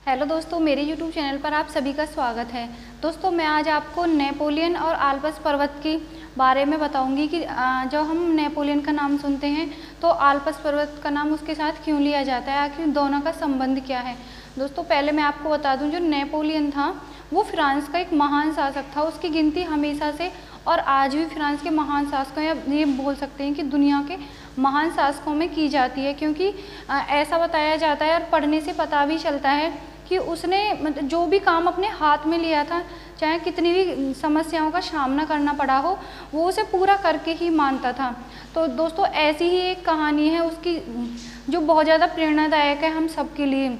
Hello दोस्तों, मेरे YouTube channel पर आप सभी का स्वागत है। दोस्तों, मैं आज आपको नेपोलियन और आल्प्स पर्वत के बारे में बताऊंगी कि जब हम नेपोलियन का नाम सुनते हैं तो आल्प्स पर्वत का नाम उसके साथ क्यों लिया जाता है, आखिर दोनों का संबंध क्या है। दोस्तों, पहले मैं आपको बता दूं, जो नेपोलियन था वो फ्रांस का एक महान शासक था। उसकी गिनती हमेशा से और आज भी फ्रांस के महान शासकों, या ये बोल सकते हैं कि दुनिया के महान शासकों में की जाती है, क्योंकि ऐसा बताया जाता है और पढ़ने से पता भी चलता है कि उसने मतलब जो भी काम अपने हाथ में लिया था, चाहे कितनी भी समस्याओं का सामना करना पड़ा हो, वो उसे पूरा करके ही मानता था। तो दोस्तों, ऐसी ही एक कहानी है उसकी जो बहुत ज़्यादा प्रेरणादायक है हम सबके लिए।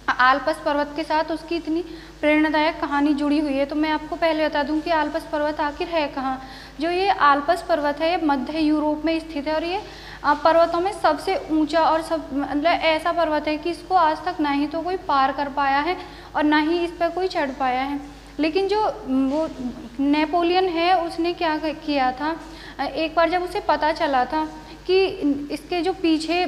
आल्प्स पर्वत के साथ उसकी इतनी प्रेरणादायक कहानी जुड़ी हुई है। तो मैं आपको पहले बता दूं कि आल्प्स पर्वत आखिर है कहाँ। जो ये आल्प्स पर्वत है, ये मध्य यूरोप में स्थित है और ये पर्वतों में सबसे ऊंचा और सब मतलब ऐसा पर्वत है कि इसको आज तक ना ही तो कोई पार कर पाया है और ना ही इस पर कोई चढ़ पाया है। लेकिन जो वो नेपोलियन है, उसने क्या किया था, एक बार जब उसे पता चला था कि इसके जो पीछे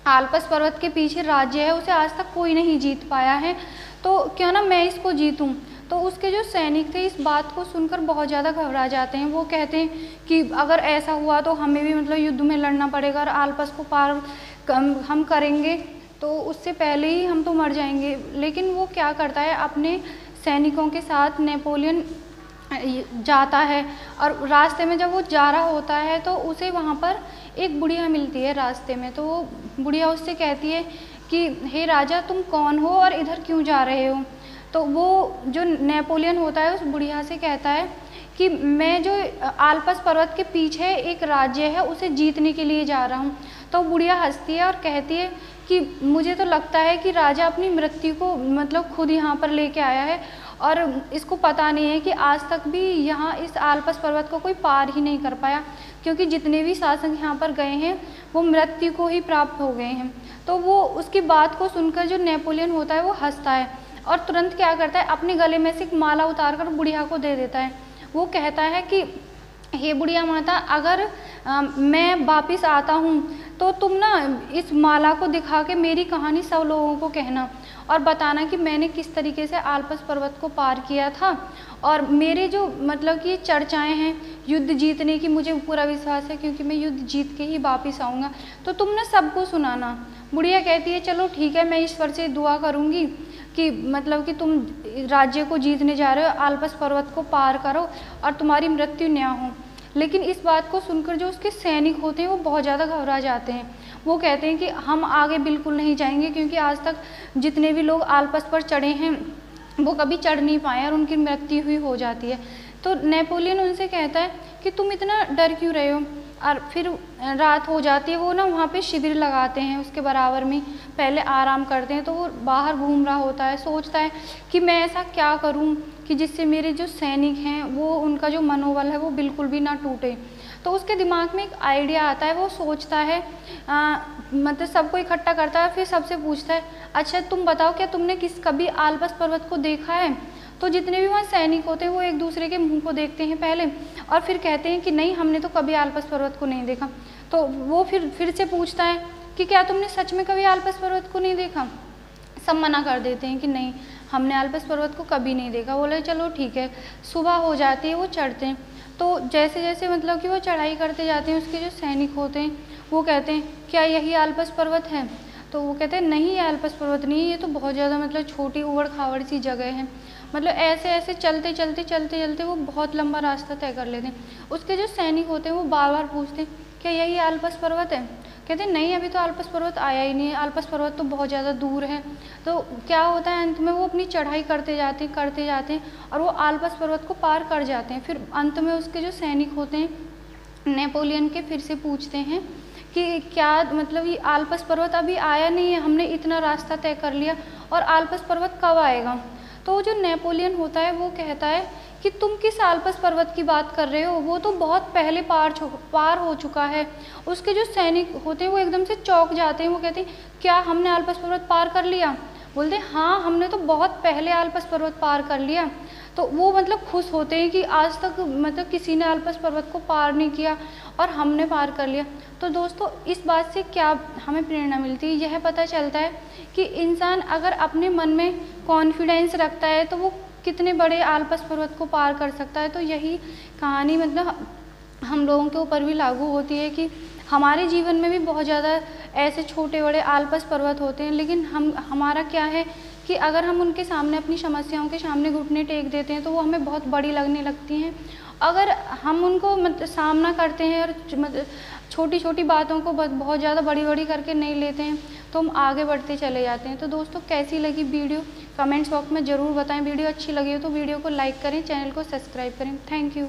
आल्प्स पर्वत के पीछे राज्य है, उसे आज तक कोई नहीं जीत पाया है, तो क्यों ना मैं इसको जीतूं। तो उसके जो सैनिक थे इस बात को सुनकर बहुत ज़्यादा घबरा जाते हैं। वो कहते हैं कि अगर ऐसा हुआ तो हमें भी मतलब युद्ध में लड़ना पड़ेगा और आल्प्स को पार हम करेंगे तो उससे पहले ही हम तो मर जाएंगे। लेकिन वो क्या करता है, अपने सैनिकों के साथ नेपोलियन जाता है और रास्ते में जब वो जा रहा होता है तो उसे वहाँ पर एक बुढ़िया मिलती है रास्ते में। तो वो बुढ़िया उससे कहती है कि हे राजा, तुम कौन हो और इधर क्यों जा रहे हो। तो वो जो नेपोलियन होता है उस बुढ़िया से कहता है कि मैं जो आल्प्स पर्वत के पीछे एक राज्य है उसे जीतने के लिए जा रहा हूँ। तो बुढ़िया हंसती है और कहती है कि मुझे तो लगता है कि राजा अपनी मृत्यु को मतलब खुद यहाँ पर लेके आया है और इसको पता नहीं है कि आज तक भी यहाँ इस आल्प्स पर्वत को कोई पार ही नहीं कर पाया, क्योंकि जितने भी शासक यहाँ पर गए हैं वो मृत्यु को ही प्राप्त हो गए हैं। तो वो उसकी बात को सुनकर जो नेपोलियन होता है वो हंसता है और तुरंत क्या करता है, अपने गले में से एक माला उतार कर बुढ़िया को दे देता है। वो कहता है कि हे बुढ़िया माता, अगर मैं वापिस आता हूँ तो तुम ना इस माला को दिखा के मेरी कहानी सब लोगों को कहना और बताना कि मैंने किस तरीके से आल्प्स पर्वत को पार किया था और मेरे जो मतलब कि चर्चाएं हैं युद्ध जीतने की, मुझे पूरा विश्वास है क्योंकि मैं युद्ध जीत के ही वापिस आऊँगा, तो तुम ना सबको सुनाना। बुढ़िया कहती है चलो ठीक है, मैं ईश्वर से दुआ करूँगी कि मतलब कि तुम राज्य को जीतने जा रहे हो, आल्प्स पर्वत को पार करो और तुम्हारी मृत्यु न हो। लेकिन इस बात को सुनकर जो उसके सैनिक होते हैं वो बहुत ज़्यादा घबरा जाते हैं। वो कहते हैं कि हम आगे बिल्कुल नहीं जाएंगे, क्योंकि आज तक जितने भी लोग आल्प्स पर चढ़े हैं वो कभी चढ़ नहीं पाए और उनकी मृत्यु हुई हो जाती है। तो नेपोलियन उनसे कहता है कि तुम इतना डर क्यों रहे हो। और फिर रात हो जाती है, वो ना वहाँ पे शिविर लगाते हैं उसके बराबर में, पहले आराम करते हैं। तो वो बाहर घूम रहा होता है, सोचता है कि मैं ऐसा क्या करूँ कि जिससे मेरे जो सैनिक हैं वो उनका जो मनोबल है वो बिल्कुल भी ना टूटे। तो उसके दिमाग में एक आइडिया आता है। वो सोचता है मतलब सबको इकट्ठा करता है, फिर सबसे पूछता है अच्छा तुम बताओ, क्या तुमने कभी आल्प्स पर्वत को देखा है। तो जितने भी वहाँ सैनिक होते हैं वो एक दूसरे के मुंह को देखते हैं पहले और फिर कहते हैं कि नहीं, हमने तो कभी आल्प्स पर्वत को नहीं देखा। तो वो फिर से पूछता है कि क्या तुमने सच में कभी आल्प्स पर्वत को नहीं देखा। सब मना कर देते हैं कि नहीं, हमने आल्प्स पर्वत को कभी नहीं देखा। बोले चलो ठीक है। सुबह हो जाती है, वो चढ़ते हैं। तो जैसे जैसे मतलब कि वो चढ़ाई करते जाते हैं, उसके जो सैनिक होते हैं वो कहते हैं क्या यही आल्प्स पर्वत है। तो वो कहते हैं नहीं, ये आल्प्स पर्वत नहीं है, ये तो बहुत ज़्यादा मतलब छोटी उबड़ खाबड़ सी जगह है। मतलब ऐसे ऐसे चलते चलते वो बहुत लंबा रास्ता तय कर लेते हैं। उसके जो सैनिक होते हैं वो बार बार पूछते हैं क्या यही आल्प्स पर्वत है। कहते हैं नहीं, अभी तो आल्प्स पर्वत आया ही नहीं है, आल्प्स पर्वत तो बहुत ज़्यादा दूर है। तो क्या होता है, अंत में वो अपनी चढ़ाई करते जाते हैं और वो आल्प्स पर्वत को पार कर जाते हैं। फिर अंत में उसके जो सैनिक होते हैं नेपोलियन के फिर से पूछते हैं कि क्या मतलब ये आल्प्स पर्वत अभी आया नहीं है, हमने इतना रास्ता तय कर लिया और आल्प्स पर्वत कब आएगा। तो जो नेपोलियन होता है वो कहता है कि तुम किस आल्प्स पर्वत की बात कर रहे हो, वो तो बहुत पहले पार हो चुका है। उसके जो सैनिक होते हैं वो एकदम से चौंक जाते हैं। वो कहते हैं क्या हमने आल्प्स पर्वत पार कर लिया। बोलते हैं हाँ, हमने तो बहुत पहले आल्प्स पर्वत पार कर लिया। तो वो मतलब खुश होते हैं कि आज तक मतलब किसी ने आल्प्स पर्वत को पार नहीं किया और हमने पार कर लिया। तो दोस्तों, इस बात से क्या हमें प्रेरणा मिलती है, यह पता चलता है कि इंसान अगर अपने मन में कॉन्फिडेंस रखता है तो वो कितने बड़े आल्पस पर्वत को पार कर सकता है। तो यही कहानी मतलब हम लोगों के ऊपर भी लागू होती है कि हमारे जीवन में भी बहुत ज़्यादा ऐसे छोटे बड़े आल्पस पर्वत होते हैं, लेकिन हमारा क्या है कि अगर हम उनके सामने अपनी समस्याओं के सामने घुटने टेक देते हैं तो वो हमें बहुत बड़ी लगने लगती हैं। अगर हम उनको मतलब सामना करते हैं और मतलब छोटी छोटी बातों को बहुत ज़्यादा बड़ी बड़ी करके नहीं लेते हैं तो हम आगे बढ़ते चले जाते हैं। तो दोस्तों कैसी लगी वीडियो कमेंट्स बॉक्स में ज़रूर बताएं। वीडियो अच्छी लगी हो तो वीडियो को लाइक करें, चैनल को सब्सक्राइब करें। Thank you.